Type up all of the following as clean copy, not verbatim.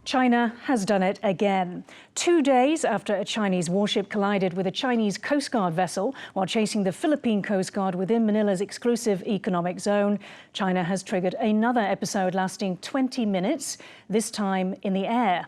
China has done it again. 2 days after a Chinese warship collided with a Chinese Coast Guard vessel while chasing the Philippine Coast Guard within Manila's exclusive economic zone, China has triggered another episode lasting 20 minutes, this time in the air.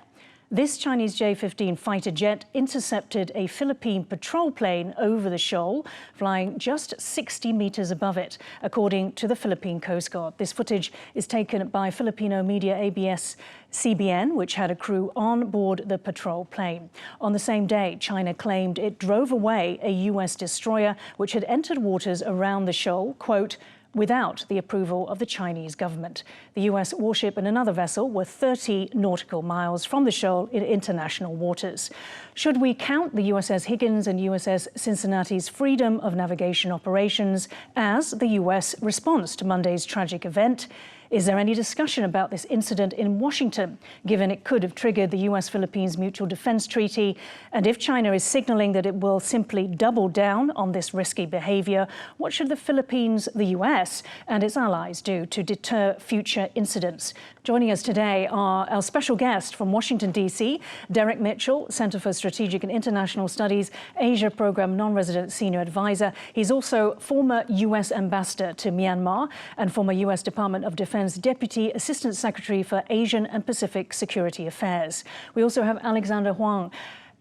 This Chinese J-15 fighter jet intercepted a Philippine patrol plane over the shoal, flying just 60 meters above it, according to the Philippine Coast Guard. This footage is taken by Filipino media ABS-CBN, which had a crew on board the patrol plane. On the same day, China claimed it drove away a U.S. destroyer which had entered waters around the shoal, quote, without the approval of the Chinese government. The U.S. warship and another vessel were 30 nautical miles from the shoal in international waters. Should we count the USS Higgins and USS Cincinnati's freedom of navigation operations as the U.S. response to Monday's tragic event? Is there any discussion about this incident in Washington, given it could have triggered the US-Philippines Mutual Defense Treaty? And if China is signaling that it will simply double down on this risky behavior, what should the Philippines, the US, and its allies do to deter future incidents? Joining us today are our special guest from Washington, D.C., Derek Mitchell, Center for Strategic and International Studies, Asia Program Non-Resident Senior Advisor. He's also former U.S. Ambassador to Myanmar and former U.S. Department of Defense Deputy Assistant Secretary for Asian and Pacific Security Affairs. We also have Alexander Huang,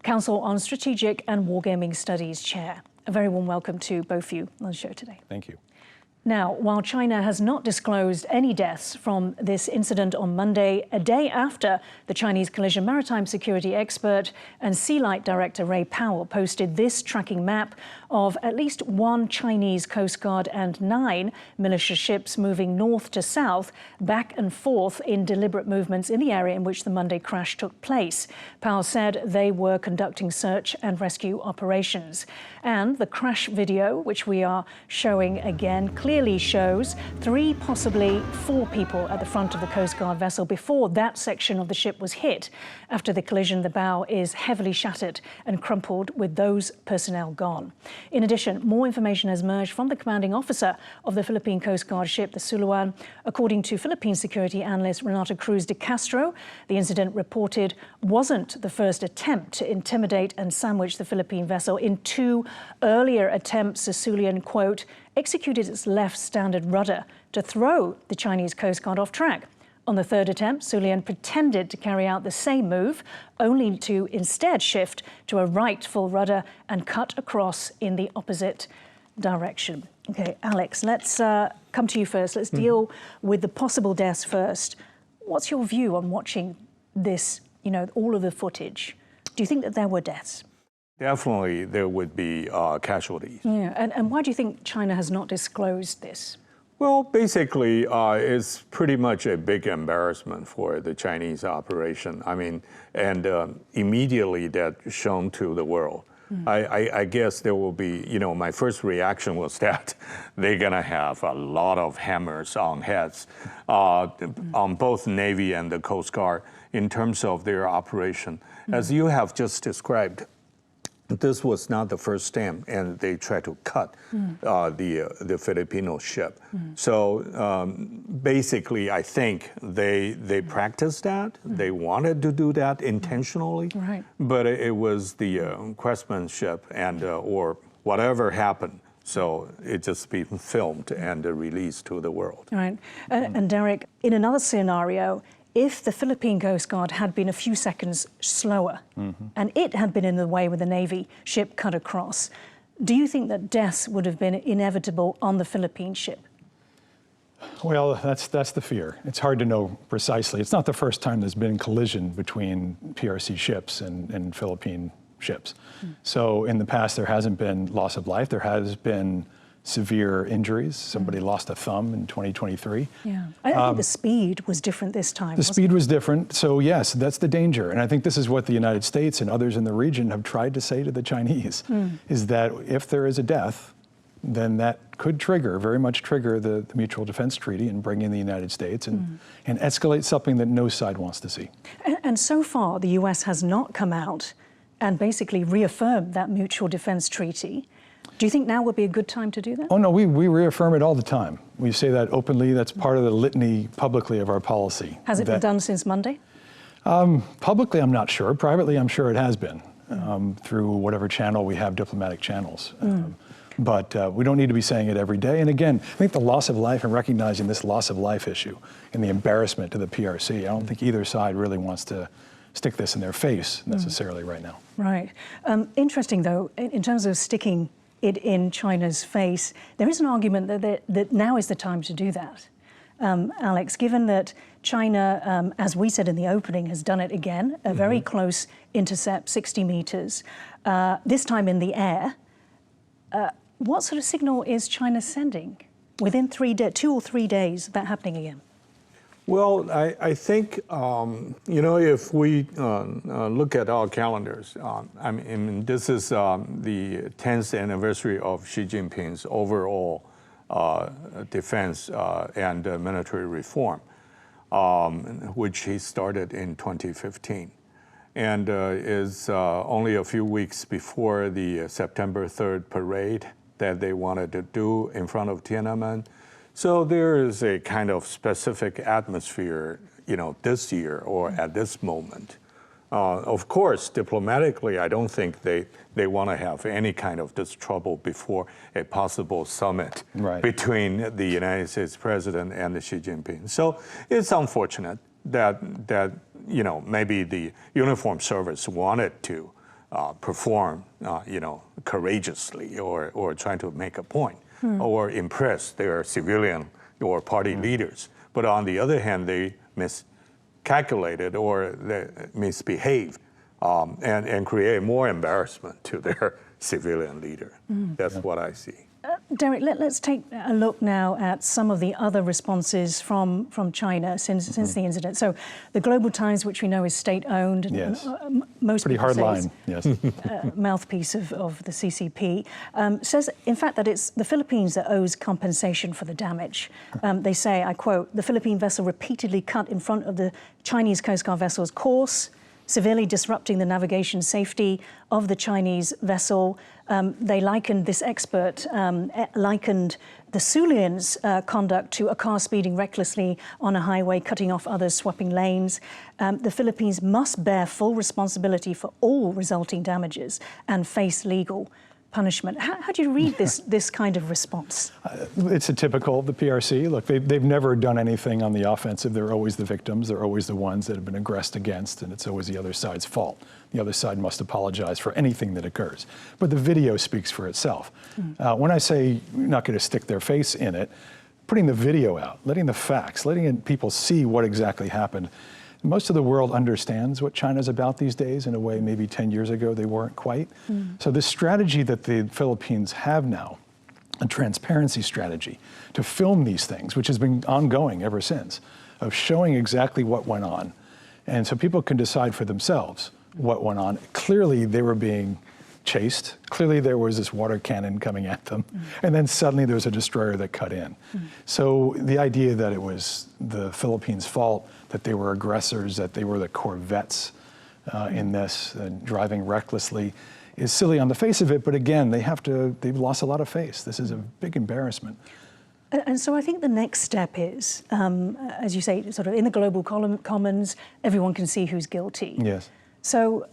Council on Strategic and Wargaming Studies Chair. A very warm welcome to both of you on the show today. Thank you. Now, while China has not disclosed any deaths from this incident on Monday, a day after the Chinese collision, maritime security expert and Sea Light Director Ray Powell posted this tracking map of at least one Chinese Coast Guard and 9 militia ships moving north to south, back and forth in deliberate movements in the area in which the Monday crash took place. Powell said they were conducting search and rescue operations. And the crash video, which we are showing again, clearly shows 3, possibly 4 people at the front of the Coast Guard vessel before that section of the ship was hit. After the collision, the bow is heavily shattered and crumpled with those personnel gone. In addition, more information has emerged from the commanding officer of the Philippine Coast Guard ship, the Suluan. According to Philippine security analyst Renato Cruz de Castro, the incident reported wasn't the first attempt to intimidate and sandwich the Philippine vessel. In 2 earlier attempts, the Suluan, quote, executed its left standard rudder to throw the Chinese Coast Guard off track. On the 3rd attempt, Suluan pretended to carry out the same move, only to instead shift to a right full rudder and cut across in the opposite direction. Okay, Alex, let's come to you first. Let's deal with the possible deaths first. What's your view on watching this, all of the footage? Do you think that there were deaths? Definitely there would be casualties. Yeah, and why do you think China has not disclosed this? Well, basically, it's pretty much a big embarrassment for the Chinese operation. I mean, and immediately that's shown to the world. I guess there will be, my first reaction was that they're going to have a lot of hammers on heads on both Navy and the Coast Guard in terms of their operation. As you have just described, this was not the first time, and they tried to cut the Filipino ship. So basically, I think they practiced that. They wanted to do that intentionally, but it was the craftsmanship and or whatever happened. So it just be filmed and released to the world. Right. And Derek, in another scenario, if the Philippine Coast Guard had been a few seconds slower and it had been in the way with the Navy ship cut across, do you think that deaths would have been inevitable on the Philippine ship? Well, that's the fear. It's hard to know precisely. It's not the first time there's been collision between PRC ships and Philippine ships. So in the past, there hasn't been loss of life. There has been severe injuries. Somebody lost a thumb in 2023. Yeah, I think the speed was different this time. The speed was different, so yes, that's the danger. And I think this is what the United States and others in the region have tried to say to the Chinese, is that if there is a death, then that could very much trigger the Mutual Defense Treaty and bring in the United States and escalate something that no side wants to see. And so far, the US has not come out and basically reaffirmed that Mutual Defense Treaty. Do you think now would be a good time to do that? Oh, no, we reaffirm it all the time. We say that openly. That's part of the litany publicly of our policy. Has it been done since Monday? Publicly, I'm not sure. Privately, I'm sure it has been through whatever channel we have, diplomatic channels. But we don't need to be saying it every day. And again, I think the loss of life and recognizing this loss of life issue and the embarrassment to the PRC, I don't think either side really wants to stick this in their face necessarily right now. Right. Interesting, though, in terms of sticking it in China's face, there is an argument that now is the time to do that. Alex, given that China, as we said in the opening, has done it again, a very close intercept, 60 meters, this time in the air, what sort of signal is China sending within 2 or 3 days of that happening again? Well, I think, you know, if we look at our calendars, I mean, this is the 10th anniversary of Xi Jinping's overall defense and military reform, which he started in 2015. And is only a few weeks before the September 3rd parade that they wanted to do in front of Tiananmen. So there is a kind of specific atmosphere, you know, this year or at this moment. Of course, diplomatically, I don't think they want to have any kind of this trouble before a possible summit between the United States president and Xi Jinping. So it's unfortunate that you know, maybe the uniformed service wanted to perform, you know, courageously or trying to make a point or impress their civilian or party leaders. But on the other hand, they miscalculated or they misbehaved and create more embarrassment to their civilian leader. That's what I see. Derek, let's take a look now at some of the other responses from China since the incident. So the Global Times, which we know is state-owned, most pretty hard line, yes, mouthpiece of the CCP, says, in fact, that it's the Philippines that owes compensation for the damage. They say, I quote, "The Philippine vessel repeatedly cut in front of the Chinese Coast Guard vessel's course, severely disrupting the navigation safety of the Chinese vessel." They likened, this expert likened the Sulian's conduct to a car speeding recklessly on a highway, cutting off others, swapping lanes. The Philippines must bear full responsibility for all resulting damages and face legal punishment. How do you read this kind of response? It's a typical of the PRC. Look, they've never done anything on the offensive. They're always the victims. They're always the ones that have been aggressed against, and it's always the other side's fault. The other side must apologize for anything that occurs. But the video speaks for itself. When I say you're not going to stick their face in it, putting the video out, letting the facts, letting people see what exactly happened. Most of the world understands what China's about these days in a way maybe 10 years ago they weren't quite. So this strategy that the Philippines have now, a transparency strategy to film these things, which has been ongoing ever since, of showing exactly what went on. And so people can decide for themselves what went on. Clearly they were being chased. Clearly there was this water cannon coming at them. And then suddenly there was a destroyer that cut in. So the idea that it was the Philippines' fault, that they were aggressors, that they were the corvettes in this, driving recklessly, is silly on the face of it. But again, they've lost a lot of face. This is a big embarrassment. And so I think the next step is, as you say, sort of in the global commons, everyone can see who's guilty. Yes. So,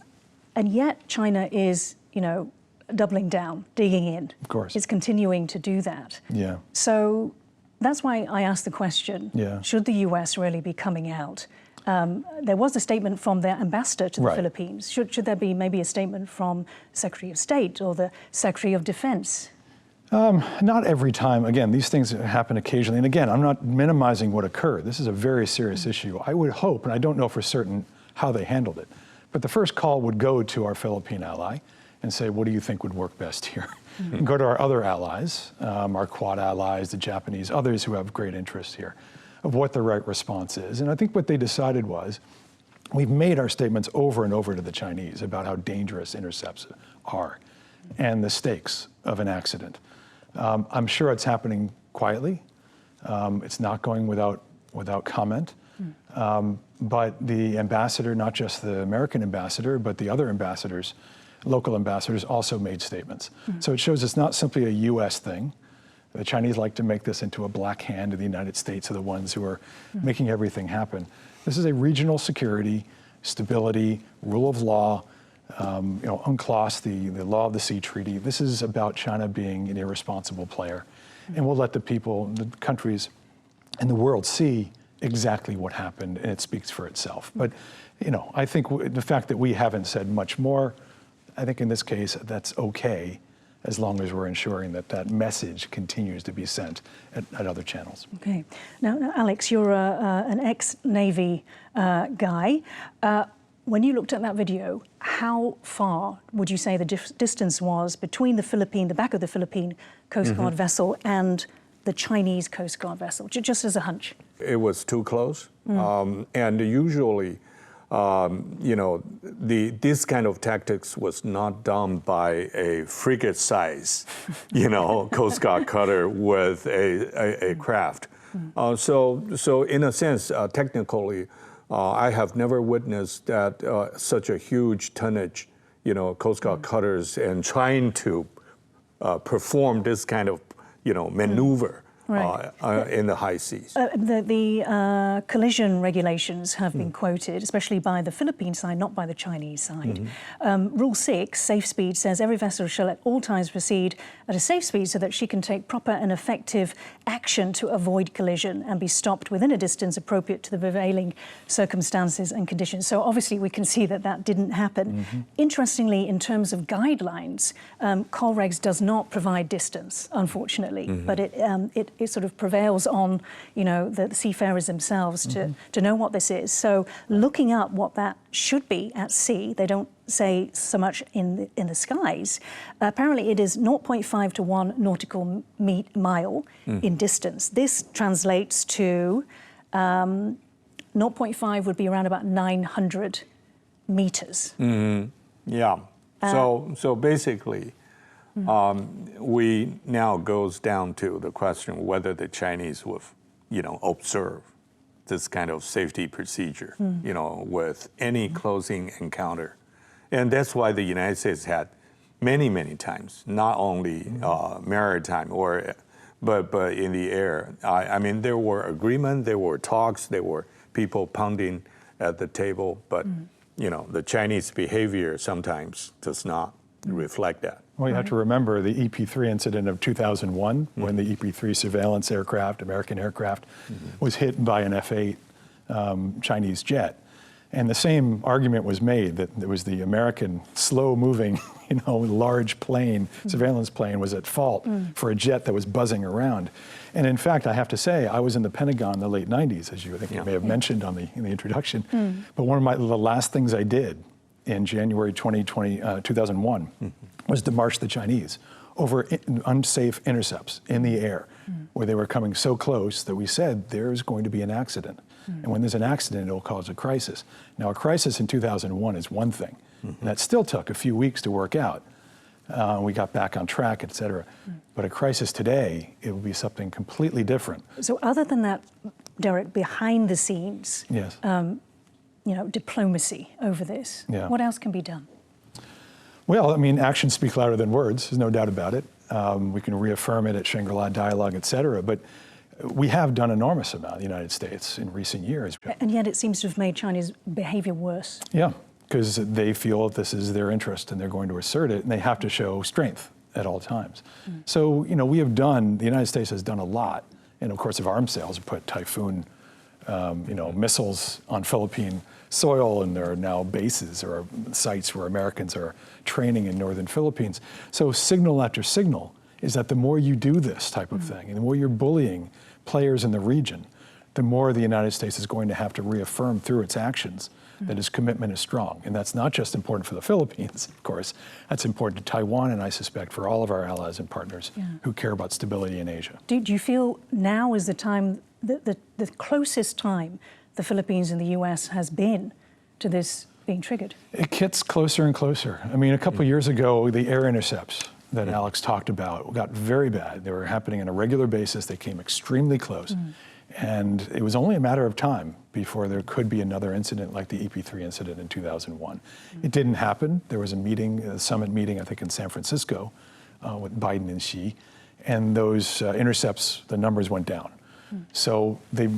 and yet China is, you know, doubling down, digging in. Of course. It's continuing to do that. Yeah. So that's why I asked the question, should the U.S. really be coming out? There was a statement from their ambassador to the Philippines. Should there be maybe a statement from the Secretary of State or the Secretary of Defense? Not every time. Again, these things happen occasionally. And again, I'm not minimizing what occurred. This is a very serious issue. I would hope, and I don't know for certain how they handled it, but the first call would go to our Philippine ally and say, what do you think would work best here? And go to our other allies, our Quad allies, the Japanese, others who have great interest here, of what the right response is. And I think what they decided was, we've made our statements over and over to the Chinese about how dangerous intercepts are and the stakes of an accident. I'm sure it's happening quietly. It's not going without comment. But the ambassador, not just the American ambassador, but the other ambassadors, local ambassadors, also made statements. So it shows it's not simply a U.S. thing. The Chinese like to make this into a black hand, and the United States are the ones who are making everything happen. This is a regional security stability, rule of law, UNCLOS, the Law of the Sea Treaty. This is about China being an irresponsible player. And we'll let the people, the countries in the world see exactly what happened, and it speaks for itself. But, I think the fact that we haven't said much more, I think in this case, that's okay, as long as we're ensuring that that message continues to be sent at other channels. Okay. Now Alex, you're an ex-Navy guy. When you looked at that video, how far would you say the distance was between the back of the Philippine Coast Guard vessel and the Chinese Coast Guard vessel, just as a hunch? It was too close. And usually, this kind of tactics was not done by a frigate-size, Coast Guard cutter with a craft. So in a sense, technically, I have never witnessed that such a huge tonnage, Coast Guard cutters and trying to perform this kind of, maneuver. Right. In the high seas. The collision regulations have been quoted, especially by the Philippine side, not by the Chinese side. Rule 6, safe speed, says every vessel shall at all times proceed at a safe speed so that she can take proper and effective action to avoid collision and be stopped within a distance appropriate to the prevailing circumstances and conditions. So obviously we can see that that didn't happen. Interestingly, in terms of guidelines, Colregs does not provide distance, unfortunately, but it sort of prevails on, the seafarers themselves to know what this is. So looking up what that should be at sea, they don't say so much in the skies. Apparently it is 0.5 to 1 nautical mile in distance. This translates to 0.5 would be around about 900 meters. Yeah. So basically, we now goes down to the question whether the Chinese would, observe this kind of safety procedure, with any closing encounter. And that's why the United States had many, many times, not only maritime but in the air. I mean, there were agreements, there were talks, there were people pounding at the table, but, the Chinese behavior sometimes does not reflect that. Well, you have to remember the EP3 incident of 2001, when the EP3 surveillance aircraft, American aircraft, was hit by an F-8 Chinese jet. And the same argument was made that it was the American slow-moving, large plane, surveillance plane, was at fault for a jet that was buzzing around. And in fact, I have to say, I was in the Pentagon in the late 90s, as you may have mentioned in the introduction. But one of the last things I did in January 2001 was to march the Chinese over unsafe intercepts in the air, where they were coming so close that we said there's going to be an accident. And when there's an accident, it'll cause a crisis. Now, a crisis in 2001 is one thing. And that still took a few weeks to work out. We got back on track, et cetera. But a crisis today, it will be something completely different. So other than that, Derek, behind the scenes, yes. Diplomacy over this, what else can be done? Well, I mean, actions speak louder than words, there's no doubt about it. We can reaffirm it at Shangri-La Dialogue, et cetera. But we have done an enormous amount in the United States in recent years. And yet it seems to have made China's behavior worse. Yeah, because they feel that this is their interest and they're going to assert it, and they have to show strength at all times. So, we have done, the United States has done a lot. And of course, of arms sales, put Typhoon, missiles on Philippine soil, and there are now bases or sites where Americans are training in northern Philippines. So signal after signal is that the more you do this type of thing, and the more you're bullying players in the region, the more the United States is going to have to reaffirm through its actions that its commitment is strong. And that's not just important for the Philippines, of course. That's important to Taiwan, and I suspect for all of our allies and partners who care about stability in Asia. Do you feel now is the time, the closest time the Philippines and the U.S. has been to this being triggered? It gets closer and closer. I mean, a couple of years ago, the air intercepts that Alex talked about got very bad. They were happening on a regular basis. They came extremely close. And it was only a matter of time before there could be another incident like the EP3 incident in 2001. It didn't happen. There was a meeting, a summit meeting, I think in San Francisco with Biden and Xi, and those intercepts, the numbers went down. So they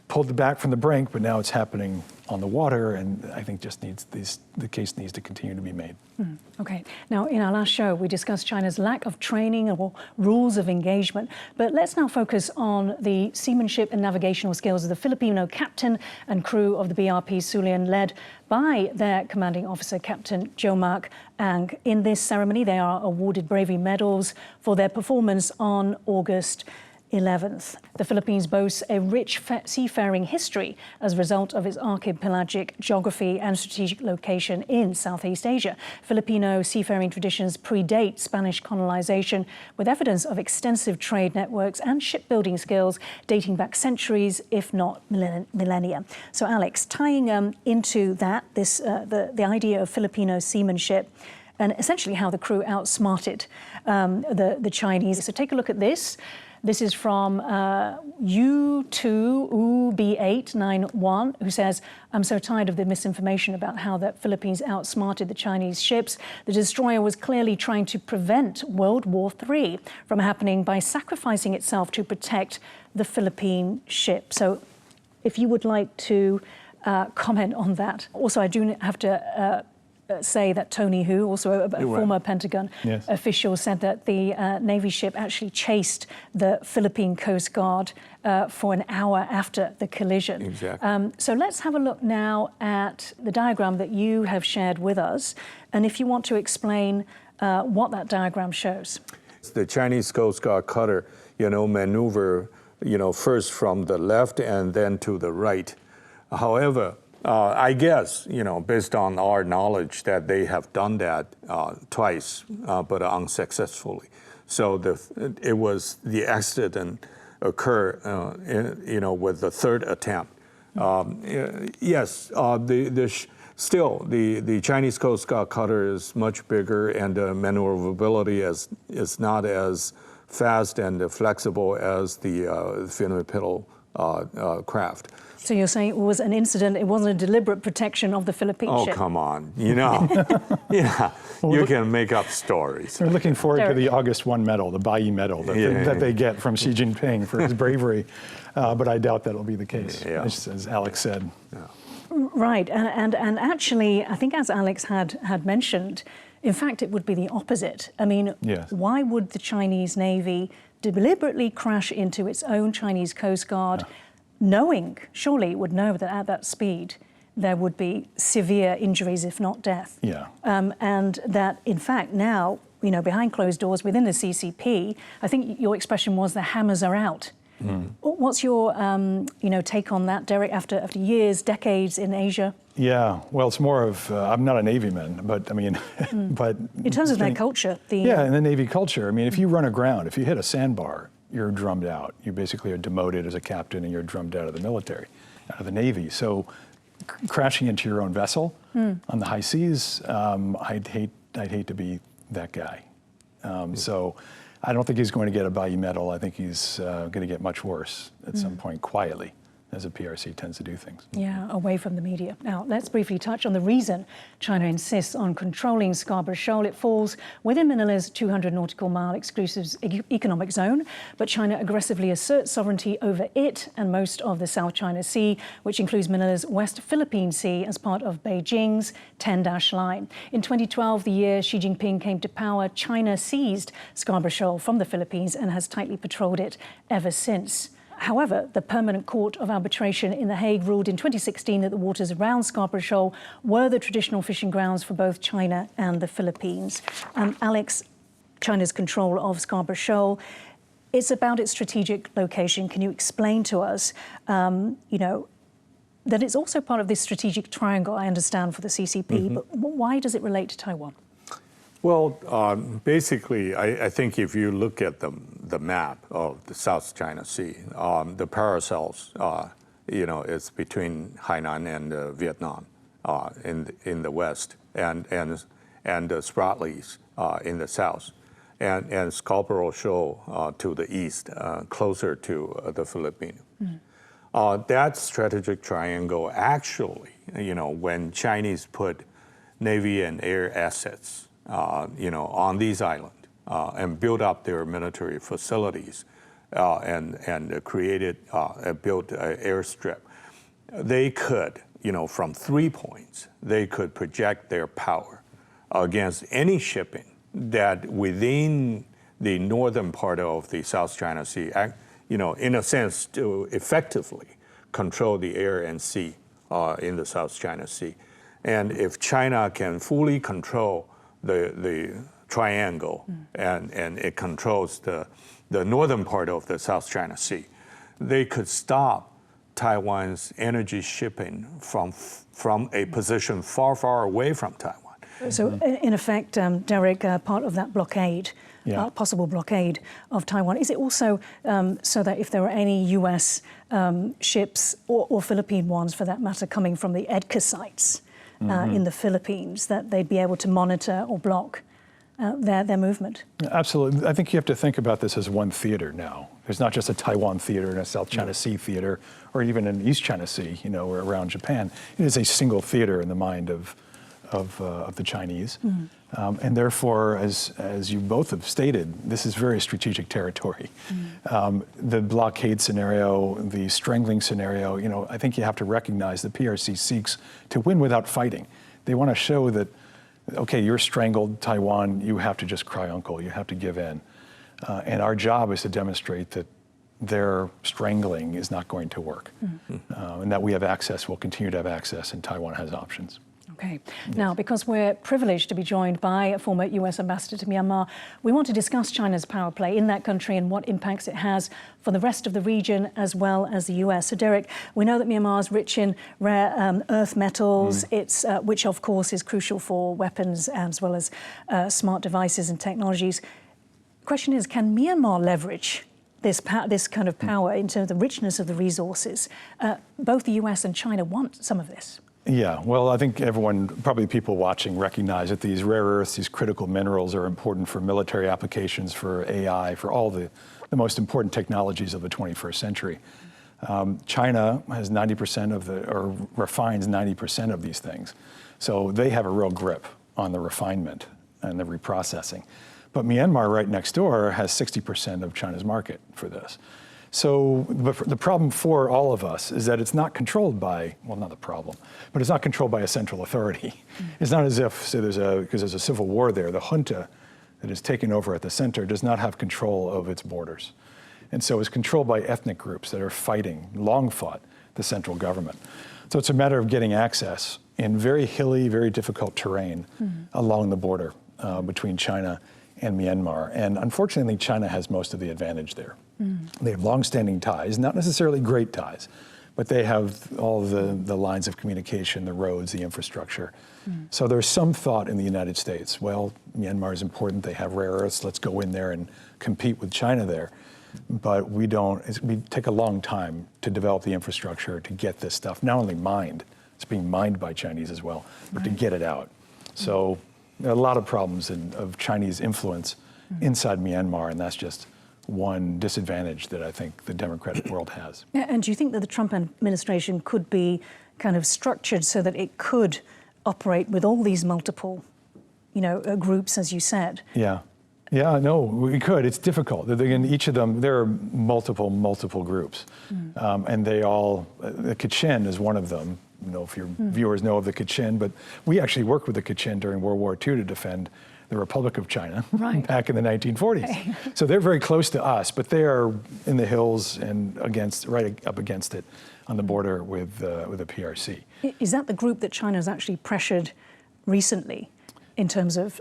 pulled it back from the brink, but now it's happening on the water, and I think just the case needs to continue to be made. Okay. Now, in our last show, we discussed China's lack of training or rules of engagement. But let's now focus on the seamanship and navigational skills of the Filipino captain and crew of the BRP Sulian, led by their commanding officer, Captain Jomark Ang. In this ceremony, they are awarded bravery medals for their performance on August 11th. The Philippines boasts a rich seafaring history as a result of its archipelagic geography and strategic location in Southeast Asia. Filipino seafaring traditions predate Spanish colonization, with evidence of extensive trade networks and shipbuilding skills dating back centuries, if not millennia. So, Alex, tying into that, the idea of Filipino seamanship and essentially how the crew outsmarted the Chinese. So take a look at this. This is from U2UB891, who says, "I'm so tired of the misinformation about how the Philippines outsmarted the Chinese ships. The destroyer was clearly trying to prevent World War III from happening by sacrificing itself to protect the Philippine ship." So if you would like to comment on that. Also, I do have to say that Tony Hu, also a former Pentagon official, said that the Navy ship actually chased the Philippine Coast Guard for an hour after the collision. Exactly. So let's have a look now at the diagram that you have shared with us. And if you want to explain what that diagram shows. The Chinese Coast Guard cutter, maneuver, first from the left and then to the right. However, I guess, based on our knowledge, that they have done that twice, but unsuccessfully. So it was the accident occur, with the third attempt. Yes, still the Chinese Coast Guard cutter is much bigger, and the maneuverability is not as fast and flexible as the Filipino craft. So you're saying it was an incident, it wasn't a deliberate protection of the Philippine ship? Oh, come on, Yeah, you can make up stories. We're looking forward to the August 1 medal, the Bai medal that they get from Xi Jinping for his bravery, but I doubt that'll be the case, as Alex said. Right, and actually, I think as Alex had mentioned, in fact, it would be the opposite. I mean, why would the Chinese Navy deliberately crash into its own Chinese Coast Guard, knowing, surely would know that at that speed there would be severe injuries, if not death. And that, in fact, now, behind closed doors within the CCP, I think your expression was the hammers are out. What's your, take on that, Derek, after years, decades in Asia? Yeah, well, it's more of, I'm not a Navyman, but I mean, but... In terms of their culture. In the Navy culture, I mean, if you run aground, if you hit a sandbar, you're drummed out. You basically are demoted as a captain and you're drummed out of the military, out of the Navy. So crashing into your own vessel on the high seas, I'd hate to be that guy. So I don't think he's going to get a Bai medal. I think he's going to get much worse at some point, quietly, as a PRC tends to do things. Yeah, away from the media. Now, let's briefly touch on the reason China insists on controlling Scarborough Shoal. It falls within Manila's 200 nautical mile exclusive economic zone, but China aggressively asserts sovereignty over it and most of the South China Sea, which includes Manila's West Philippine Sea, as part of Beijing's 10-dash line. In 2012, the year Xi Jinping came to power, China seized Scarborough Shoal from the Philippines and has tightly patrolled it ever since. However, the Permanent Court of Arbitration in The Hague ruled in 2016 that the waters around Scarborough Shoal were the traditional fishing grounds for both China and the Philippines. Alex, China's control of Scarborough Shoal, it's about its strategic location. Can you explain to us, that it's also part of this strategic triangle, I understand, for the CCP, but why does it relate to Taiwan? Well, basically, I think if you look at the map of the South China Sea, the paracels, it's between Hainan and Vietnam in the west, and the Spratlys in the south, and Scarborough Shoal to the east, closer to the Philippines. That strategic triangle actually, when Chinese put Navy and air assets on these islands and built up their military facilities and created, built an airstrip, they could, from 3 points, they could project their power against any shipping that within the northern part of the South China Sea, in a sense, to effectively control the air and sea in the South China Sea. And if China can fully control the triangle and it controls the northern part of the South China Sea, they could stop Taiwan's energy shipping from a position far, far away from Taiwan. So in effect, Derek, part of that blockade, possible blockade of Taiwan, is it also so that if there are any US ships or Philippine ones for that matter coming from the EDCA sites in the Philippines, that they'd be able to monitor or block their movement? Absolutely. I think you have to think about this as one theater now. There's not just a Taiwan theater and a South China Sea theater, or even an East China Sea, or around Japan. It is a single theater in the mind of the Chinese. And therefore, as you both have stated, this is very strategic territory. The blockade scenario, the strangling scenario, I think you have to recognize the PRC seeks to win without fighting. They want to show that, okay, you're strangled, Taiwan, you have to just cry uncle, you have to give in. And our job is to demonstrate that their strangling is not going to work. And that we have access, we'll continue to have access, and Taiwan has options. Okay. Now, because we're privileged to be joined by a former US ambassador to Myanmar, we want to discuss China's power play in that country and what impacts it has for the rest of the region as well as the US. So, Derek, we know that Myanmar is rich in rare earth metals, which of course is crucial for weapons as well as smart devices and technologies. The question is, can Myanmar leverage this kind of power in terms of the richness of the resources? Both the US and China want some of this. Yeah, well, I think everyone, probably people watching, recognize that these rare earths, these critical minerals are important for military applications, for AI, for all the most important technologies of the 21st century. China has 90% or refines 90% of these things. So they have a real grip on the refinement and the reprocessing. But Myanmar, right next door, has 60% of China's market for this. So the problem for all of us is that it's not controlled by, well, not the problem, but it's not controlled by a central authority. It's not as if, say, because there's a civil war there, the junta that is taken over at the center does not have control of its borders. And so it's controlled by ethnic groups that are fighting, long fought, the central government. So it's a matter of getting access in very hilly, very difficult terrain along the border between China and Myanmar. And unfortunately, China has most of the advantage there. They have long-standing ties, not necessarily great ties, but they have all the lines of communication, the roads, the infrastructure. So there's some thought in the United States, well, Myanmar is important, they have rare earths, let's go in there and compete with China there. But we take a long time to develop the infrastructure to get this stuff, not only mined, it's being mined by Chinese as well, but to get it out. So there are a lot of problems of Chinese influence inside Myanmar, and that's just one disadvantage that I think the democratic world has. And do you think that the Trump administration could be kind of structured so that it could operate with all these multiple, groups, as you said? Yeah, no, we could. It's difficult. In each of them, there are multiple groups. And they all, the Kachin is one of them. I don't know if your viewers know of the Kachin, but we actually worked with the Kachin during World War II to defend the Republic of China back in the 1940s. Okay. So they're very close to us, but they are in the hills and right up against it on the border with the PRC. Is that the group that China has actually pressured recently in terms of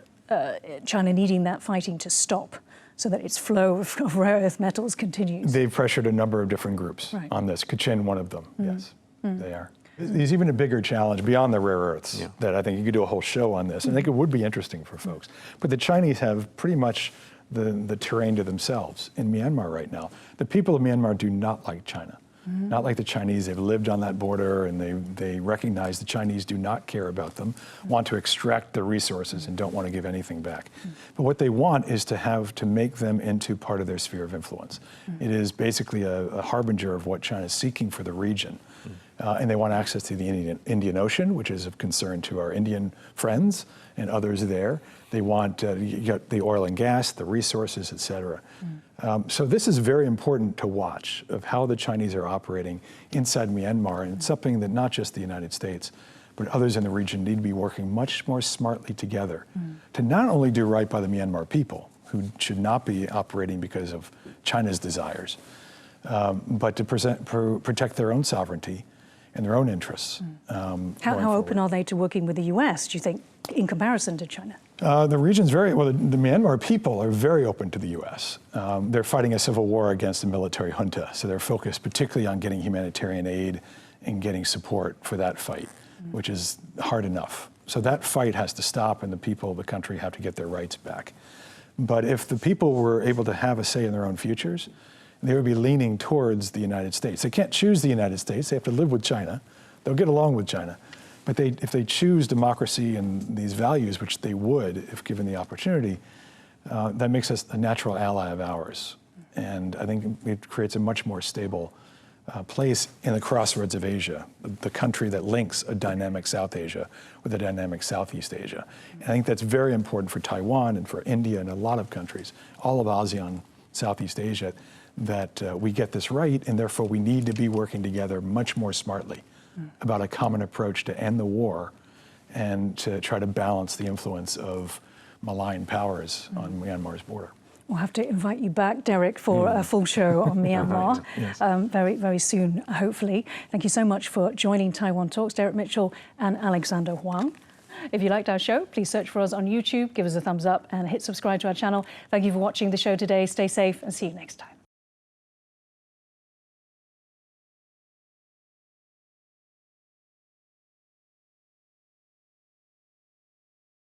China needing that fighting to stop so that its flow of rare earth metals continues? They've pressured a number of different groups on this. Kachin, one of them, yes, they are. There's even a bigger challenge beyond the rare earths that I think you could do a whole show on this. I think it would be interesting for folks. But the Chinese have pretty much the terrain to themselves in Myanmar right now. The people of Myanmar do not like China, not like the Chinese. They've lived on that border and they recognize the Chinese do not care about them, want to extract the resources and don't want to give anything back. But what they want is to make them into part of their sphere of influence. It is basically a harbinger of what China is seeking for the region. and they want access to the Indian Ocean, which is of concern to our Indian friends and others there. They want the oil and gas, the resources, et cetera. So this is very important to watch of how the Chinese are operating inside Myanmar, and it's something that not just the United States, but others in the region need to be working much more smartly together to not only do right by the Myanmar people, who should not be operating because of China's desires, but to protect their own sovereignty and their own interests. How open are they to working with the U.S., do you think, in comparison to China? The region's the Myanmar people are very open to the U.S. They're fighting a civil war against a military junta, so they're focused particularly on getting humanitarian aid and getting support for that fight, which is hard enough. So that fight has to stop, and the people of the country have to get their rights back. But if the people were able to have a say in their own futures, they would be leaning towards the United States. They can't choose the United States. They have to live with China. They'll get along with China. But if they choose democracy and these values, which they would if given the opportunity, that makes us a natural ally of ours. And I think it creates a much more stable place in the crossroads of Asia, the country that links a dynamic South Asia with a dynamic Southeast Asia. And I think that's very important for Taiwan and for India and a lot of countries, all of ASEAN, Southeast Asia, that we get this right, and therefore we need to be working together much more smartly about a common approach to end the war and to try to balance the influence of malign powers on Myanmar's border. We'll have to invite you back, Derek, for a full show on Myanmar Yes. very, very soon, hopefully. Thank you so much for joining Taiwan Talks, Derek Mitchell and Alexander Huang. If you liked our show, please search for us on YouTube, give us a thumbs up and hit subscribe to our channel. Thank you for watching the show today. Stay safe and see you next time.